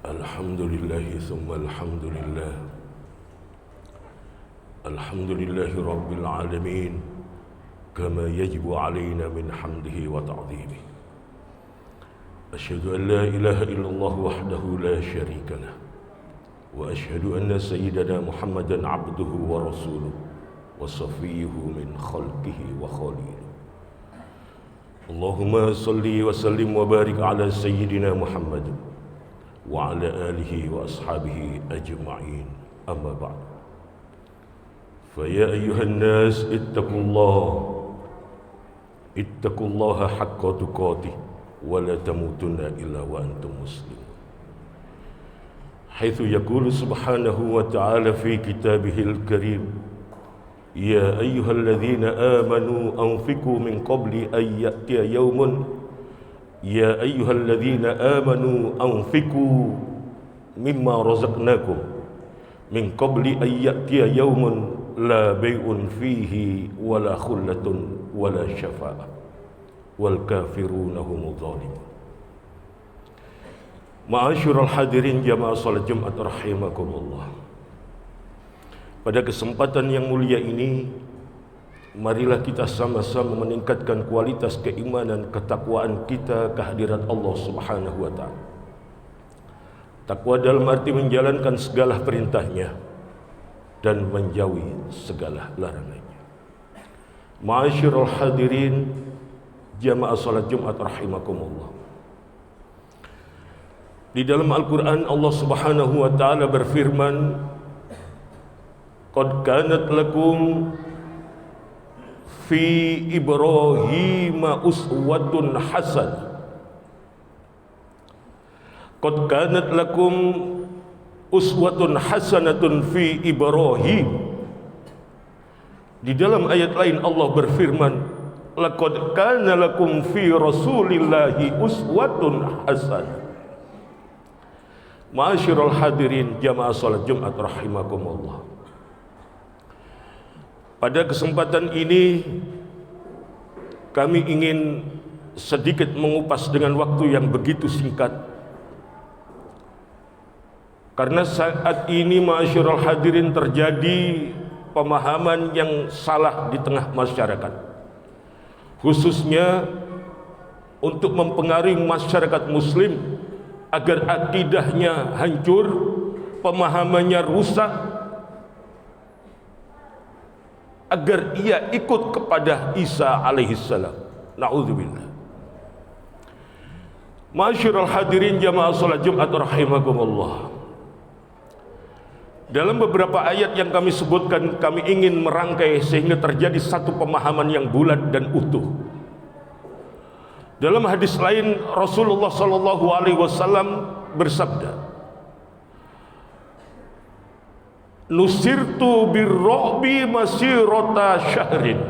Alhamdulillahi thumma alhamdulillah. Alhamdulillahi rabbil alamin. Kama yajibu alaina min hamdihi wa ta'zimih. Asyhadu an la ilaha illallah wahdahu la syarika lah. Wa asyhadu anna sayyidana Muhammadan abduhu wa rasuluh wa safiyyuhu min khalqihi wa khaliluh. Allahumma salli wa sallim wa barik ala sayyidina Muhammad wa ala alihi wa ashabihi ajma'in. Amma ba'd. Fa ya ayyuhan nas ittaqullaha haqqa tuqatih wa la tamutunna illa wa antum muslimun. Haitsu yaqulu subhanahu wa ta'ala fi kitabihil karim, ya ayyuhalladzina amanu anfiqu min qabli an ya'tiya yawmun Ya ayyuhalladzina amanu anfiqu mimma razaqnakum min qabli an ya'tiya yawmun la bay'un fihi wala khullatun wala syafa'ah wal kafiruna humudz zalimun. Ma'asyiral hadirin jamaah salat Jumat rahimakumullah. Pada kesempatan yang mulia ini, marilah kita sama-sama meningkatkan kualitas keimanan, ketakwaan kita kehadirat Allah Subhanahu wa ta'ala. Takwa dalam arti menjalankan segala perintahnya dan menjauhi segala larangannya. Ma'asyiral hadirin jamaah salat Jumat rahimakumullah. Di dalam Al-Quran Allah Subhanahu wa ta'ala berfirman, qad kanat lakum fi Ibrahim uswatun hasanah. Qad kanat lakum uswatun hasanatun fi Ibrahim. Di dalam ayat lain Allah berfirman, laqad kana lakum fi Rasulillahi uswatun hasanah. Ma'asyiral hadirin jamaah salat Jumat rahimakumullah. Pada kesempatan ini kami ingin sedikit mengupas dengan waktu yang begitu singkat, karena saat ini ma'asyiral hadirin terjadi pemahaman yang salah di tengah masyarakat, khususnya untuk mempengaruhi masyarakat muslim agar akidahnya hancur, pemahamannya rusak, agar ia ikut kepada Isa alaihissalam. Na'udzubillah. Ma'asyiral hadirin jamaah salat Jumat rahimakumullah. Dalam beberapa ayat yang kami sebutkan, kami ingin merangkai sehingga terjadi satu pemahaman yang bulat dan utuh. Dalam hadis lain Rasulullah sallallahu alaihi wasallam bersabda, nusirtu birrohbi masirota syahrin.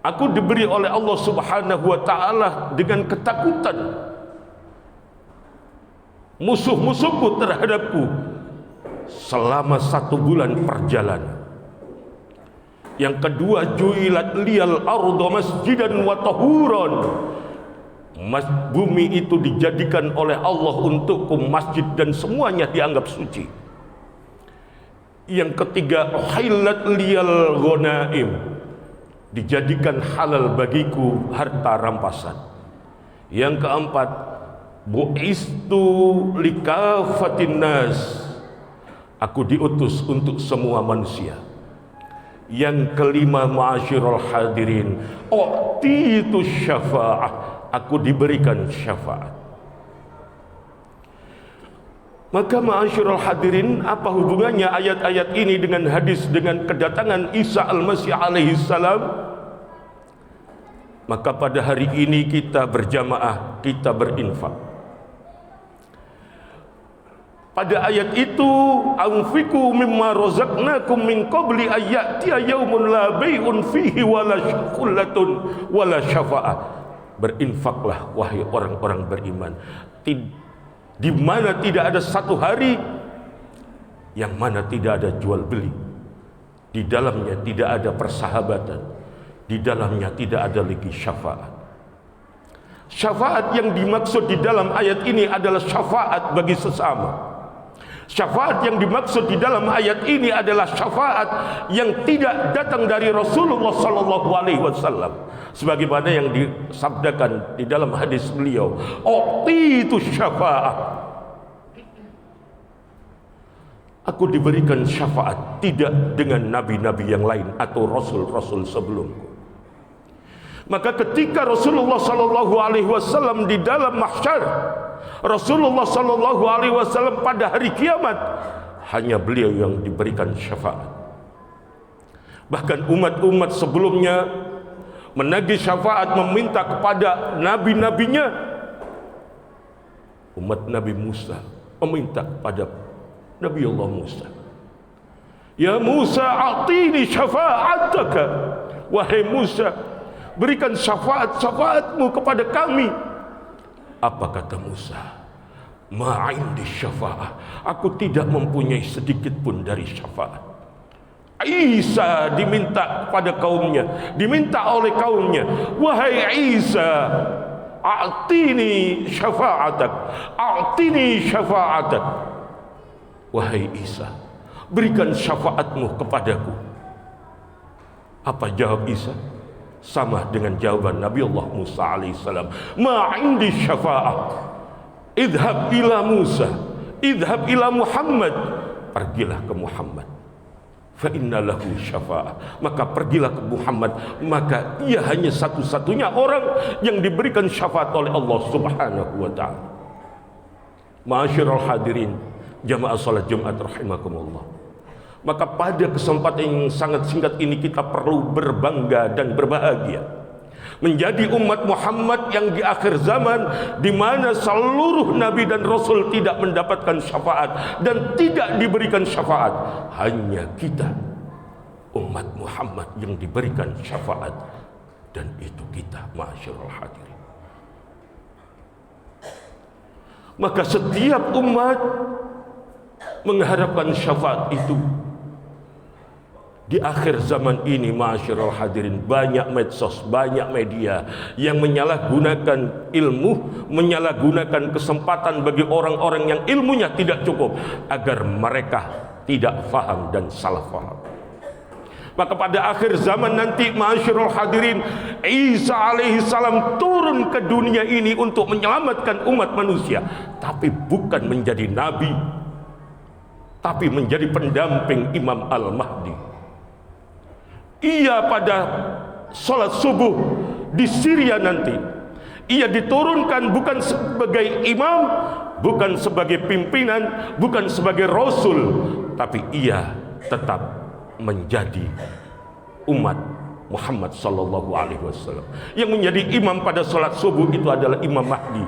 Aku diberi oleh Allah Subhanahu wa ta'ala dengan ketakutan musuh-musuhku terhadapku selama 1 bulan perjalanan. Yang kedua, ju'ilat liyal ardu masjidan wa tahuran. Bumi itu dijadikan oleh Allah untukku masjid dan semuanya dianggap suci. Yang ketiga, uhillat liyal ghanaim, dijadikan halal bagiku harta rampasan. Yang keempat, bu'istu likafatin nas, aku diutus untuk semua manusia. Yang kelima, ma'asyiral hadirin, u'titu syafa'ah, aku diberikan syafaat. Maka ma'asyiral hadirin, apa hubungannya ayat-ayat ini dengan hadis, dengan kedatangan Isa al-Masih alaihi salam? Maka pada hari ini kita berjamaah, kita berinfak. Pada ayat itu, anfiqu mimma razaqnakum min qabli an ya'tiya yaumun la bay'un fihi wala khullatun wala syafa'ah. Berinfaklah wahai orang-orang beriman, di mana tidak ada satu hari yang mana tidak ada jual beli, di dalamnya tidak ada persahabatan, di dalamnya tidak ada lagi syafaat. Syafaat yang dimaksud di dalam ayat ini adalah syafaat bagi sesama. Syafaat yang dimaksud di dalam ayat ini adalah syafaat yang tidak datang dari Rasulullah sallallahu alaihi wasallam, sebagaimana yang disabdakan di dalam hadis beliau, "U'titu syafaat." Aku diberikan syafaat tidak dengan nabi-nabi yang lain atau rasul-rasul sebelumku. Maka ketika Rasulullah sallallahu alaihi wasallam di dalam mahsyar, Rasulullah sallallahu alaihi wasallam pada hari kiamat, hanya beliau yang diberikan syafaat. Bahkan umat-umat sebelumnya menagih syafaat, meminta kepada nabi-nabinya. Umat Nabi Musa meminta kepada Nabi Allah Musa, "Ya Musa, a'tini syafa'ataka." Wahai Musa, berikan syafaat-syafaatmu kepada kami. Apa kata Musa? "Ma'indi syafa'ah." Aku tidak mempunyai sedikit pun dari syafaat. Isa diminta kepada kaumnya, diminta oleh kaumnya, "Wahai Isa, a'tini syafa'atak, a'tini syafa'atak." Wahai Isa, berikan syafaatmu kepadaku. Apa jawab Isa? Sama dengan jawaban Nabi Allah Musa alaihissalam, "Ma'indi syafa'ah, idhab ila Musa, idhab ila Muhammad." Pergilah ke Muhammad, fa inna lahu syafa'ah. Maka pergilah ke Muhammad, maka ia hanya satu-satunya orang yang diberikan syafaat oleh Allah subhanahu wa ta'ala. Ma'asyiral hadirin, jamaah salat Jumat rahimakumullah. Maka pada kesempatan yang sangat singkat ini kita perlu berbangga dan berbahagia menjadi umat Muhammad yang di akhir zaman, di mana seluruh nabi dan rasul tidak mendapatkan syafaat dan tidak diberikan syafaat. Hanya kita umat Muhammad yang diberikan syafaat, dan itu kita, ma'asyiral hadirin. Maka setiap umat mengharapkan syafaat itu. Di akhir zaman ini, ma'asyiral hadirin, banyak medsos, banyak media yang menyalahgunakan ilmu, menyalahgunakan kesempatan bagi orang-orang yang ilmunya tidak cukup agar mereka tidak faham dan salah faham. Maka pada akhir zaman nanti, ma'asyiral hadirin, Isa alaihi salam turun ke dunia ini untuk menyelamatkan umat manusia, tapi bukan menjadi nabi, tapi menjadi pendamping Imam Al-Mahdi. Ia pada sholat subuh di Syria nanti, ia diturunkan bukan sebagai imam, bukan sebagai pimpinan, bukan sebagai rasul, tapi ia tetap menjadi umat Muhammad sallallahu alaihi wasallam. Yang menjadi imam pada sholat subuh itu adalah Imam Mahdi.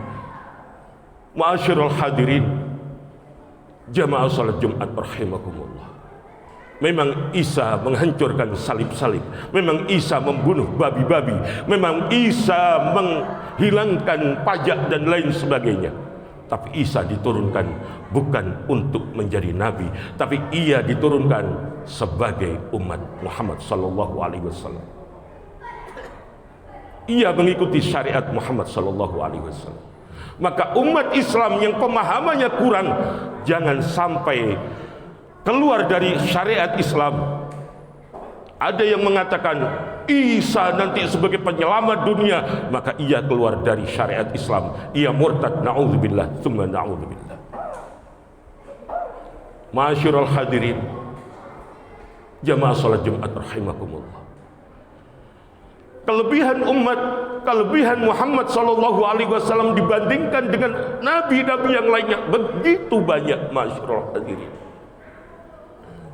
Ma'asyiral hadirin, jamaah salat Jumat rahimakumullah. Memang Isa menghancurkan salib-salib, memang Isa membunuh babi-babi, memang Isa menghilangkan pajak dan lain sebagainya. Tapi Isa diturunkan bukan untuk menjadi nabi, tapi ia diturunkan sebagai umat Muhammad sallallahu alaihi wasallam. Ia mengikuti syariat Muhammad sallallahu alaihi wasallam. Maka umat Islam yang pemahamannya kurang, jangan sampai keluar dari syariat Islam. Ada yang mengatakan Isa nanti sebagai penyelamat dunia, maka ia keluar dari syariat Islam, ia murtad, na'udzubillah, tsumma na'udzubillah. Ma'asyiral hadirin, jamaah salat Jumat rahimakumullah. Kelebihan Muhammad sallallahu alaihi wasallam dibandingkan dengan nabi-nabi yang lainnya begitu banyak, ma'asyiral hadirin.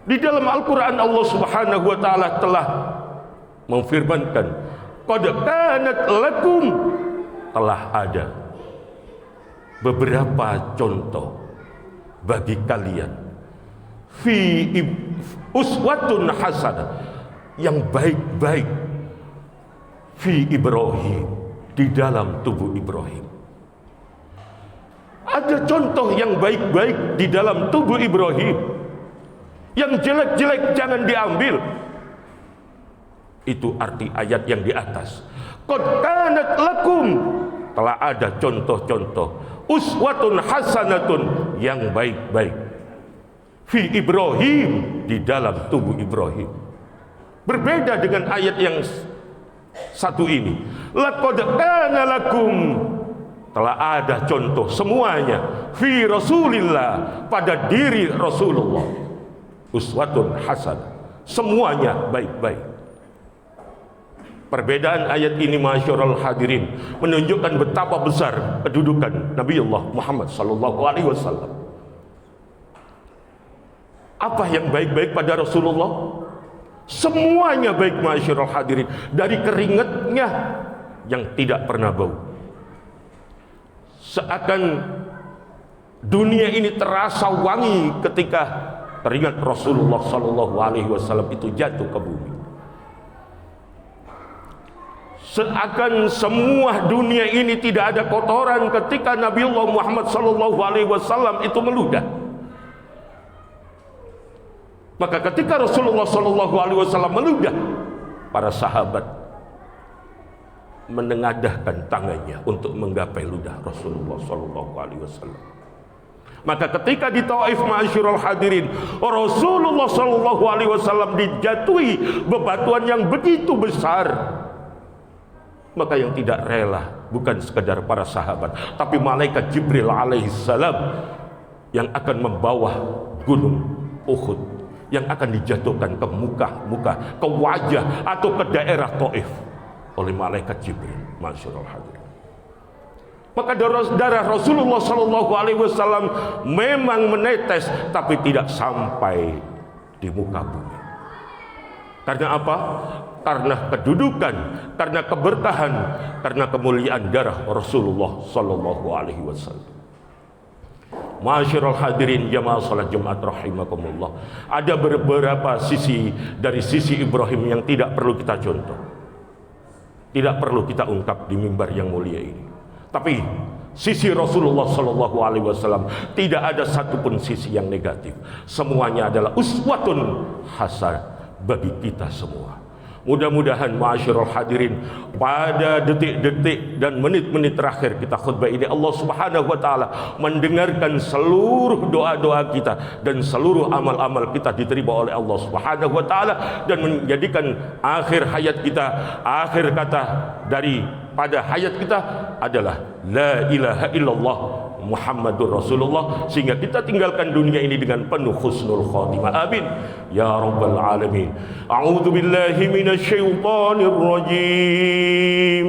Di dalam Al-Quran Allah subhanahu wa ta'ala telah memfirmankan, qad kanat lakum, telah ada beberapa contoh bagi kalian, fi uswatun hasanah, yang baik-baik, fi Ibrahim, di dalam tubuh Ibrahim. Ada contoh yang baik-baik di dalam tubuh Ibrahim. Yang jelek-jelek jangan diambil. Itu arti ayat yang di atas. Qad kanat lakum, telah ada contoh-contoh uswatun hasanatun yang baik-baik fi Ibrahim, di dalam tubuh Ibrahim. Berbeda dengan ayat yang satu ini, laqad kana lakum, telah ada contoh semuanya fi Rasulillah, pada diri Rasulullah, uswatun hasanah, semuanya baik-baik. Perbedaan ayat ini masyarul hadirin menunjukkan betapa besar kedudukan Nabiullah Muhammad sallallahu alaihi wasallam. Apa yang baik-baik pada Rasulullah? Semuanya baik masyarul hadirin, dari keringatnya yang tidak pernah bau. Seakan dunia ini terasa wangi ketika teringat Rasulullah sallallahu alaihi wasallam itu jatuh ke bumi. Seakan semua dunia ini tidak ada kotoran ketika Nabiullah Muhammad sallallahu alaihi wasallam itu meludah. Maka ketika Rasulullah sallallahu alaihi wasallam meludah, para sahabat menengadahkan tangannya untuk menggapai ludah Rasulullah sallallahu alaihi wasallam. Maka ketika di Taif ma'asyiral hadirin, Rasulullah sallallahu alaihi wasallam dijatuhi bebatuan yang begitu besar, maka yang tidak rela bukan sekadar para sahabat, tapi malaikat Jibril alaihissalam yang akan membawa gunung Uhud, yang akan dijatuhkan ke muka, ke wajah atau ke daerah Taif oleh malaikat Jibril. Masyaallah hadirin. Maka darah Rasulullah sallallahu alaihi wasallam memang menetes, tapi tidak sampai di muka bumi. Karena apa? Karena kedudukan, karena keberkahan, karena kemuliaan darah Rasulullah sallallahu alaihi wasallam. Masyarul hadirin jamaah salat Jumat rahimakumullah. Ada beberapa sisi dari sisi Ibrahim yang tidak perlu kita contoh, tidak perlu kita ungkap di mimbar yang mulia ini. Tapi sisi Rasulullah sallallahu alaihi wasallam tidak ada satupun sisi yang negatif. Semuanya adalah uswatun hasanah bagi kita semua. Mudah-mudahan ma'asyiral hadirin, pada detik-detik dan menit-menit terakhir kita khutbah ini, Allah Subhanahu wa taala mendengarkan seluruh doa-doa kita dan seluruh amal-amal kita diterima oleh Allah Subhanahu wa taala, dan menjadikan akhir hayat kita, akhir kata dari pada hayat kita adalah la ilaha illallah Muhammadur Rasulullah, sehingga kita tinggalkan dunia ini dengan penuh husnul khatimah. Amin ya rabbal alamin. A'udzu billahi minasyaitonir rajim.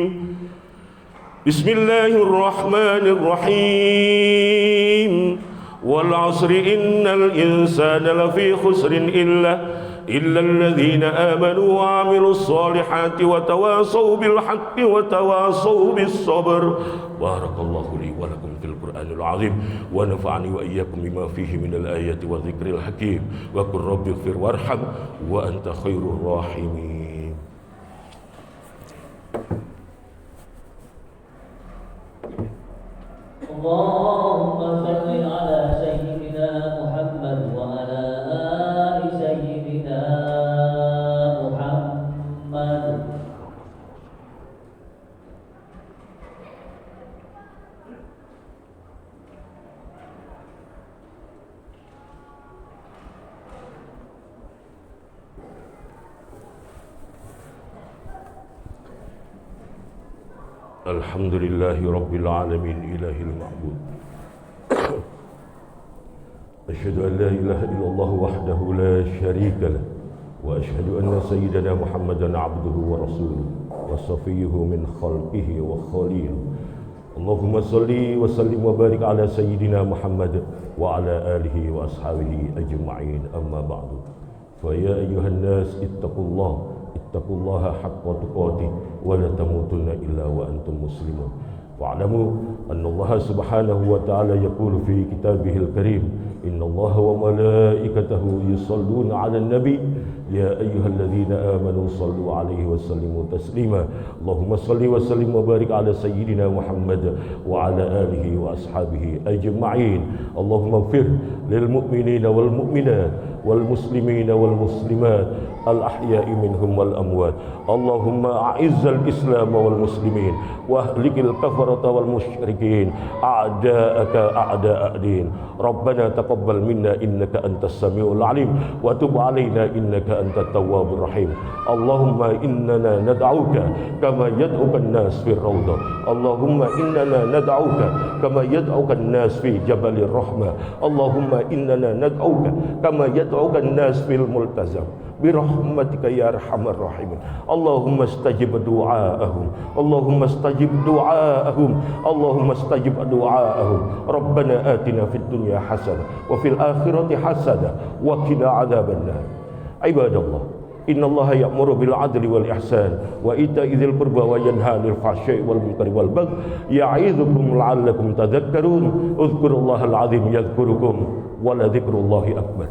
Bismillahirrahmanirrahim. Wal 'asri innal insana lafi khusrin إلا الذين آمنوا وعملوا الصالحات وتواصوا بالحق وتواصوا بالصبر. بارك الله لي ولكم في القرآن العظيم ونفعني وإياكم بما فيه من الآيات والذكر الحكيم وقل رب اغفر وارحم وأنت خير الراحمين. اللهم صل على سيدنا محمد وعلى آل سيدنا محمد. Alhamdulillahi Rabbil Alamin ilahil ma'bud. Asyhadu an la ilaha illallah wahdahu la syarika lah, wa asyhadu anna sayyidana Muhammadan abduhu wa rasuluhu wa safiyyuhu min khalqihi wa khalil. Allahumma salli wa sallim wa barik ala sayyidina Muhammad wa ala alihi wa ashabihi ajma'in, amma ba'du. Fa ya ayyuhan nas ittaqullaha haqqa tuqatih wa la tamutunna illa wa antum muslimun. Wa'lamu anna Allah subhanahu wa ta'ala yaqulu fi kitabihil karim, inna Allah wa malaikatahu yusalluna 'alan nabi ya ayyuhalladzina amanu sallu 'alaihi wa sallimu taslima. Allahumma salli wa sallim wa barik ala sayyidina Muhammad wa ala alihi wa ashabihi ajma'in. Allahumma ighfir lil mu'minina wal mu'minat والمسلمين والمسلمات الأحياء منهم والأموات. اللهم أعز الإسلام والمسلمين وأهلك الكفرة والمشركين أعداءك أعداء الدين. ربنا تقبل منا إنك أنت السميع العليم وتب علينا إنك أنت التواب الرحيم. اللهم إننا ندعوك كما يدعوك الناس في الروضة. اللهم إننا ندعوك كما يدعوك الناس في جبل الرحمة. اللهم إننا ندعوك كما يدعوك الناس في الملتزم برحمتك يا أرحم الراحمين. اللهم استجب دعاءهم، اللهم استجب دعاءهم، اللهم استجب دعاءهم. ربنا آتنا في الدنيا حسنة وفي الآخرة حسنة وقنا عذاب النار. عباد الله، إن الله يأمر بالعدل والإحسان وإيتاء ذي القربى وينهى عن الفحشاء والمنكر والبغي يعظكم لعلكم تذكرون. اذكروا الله العظيم يذكركم ولذكر الله أكبر.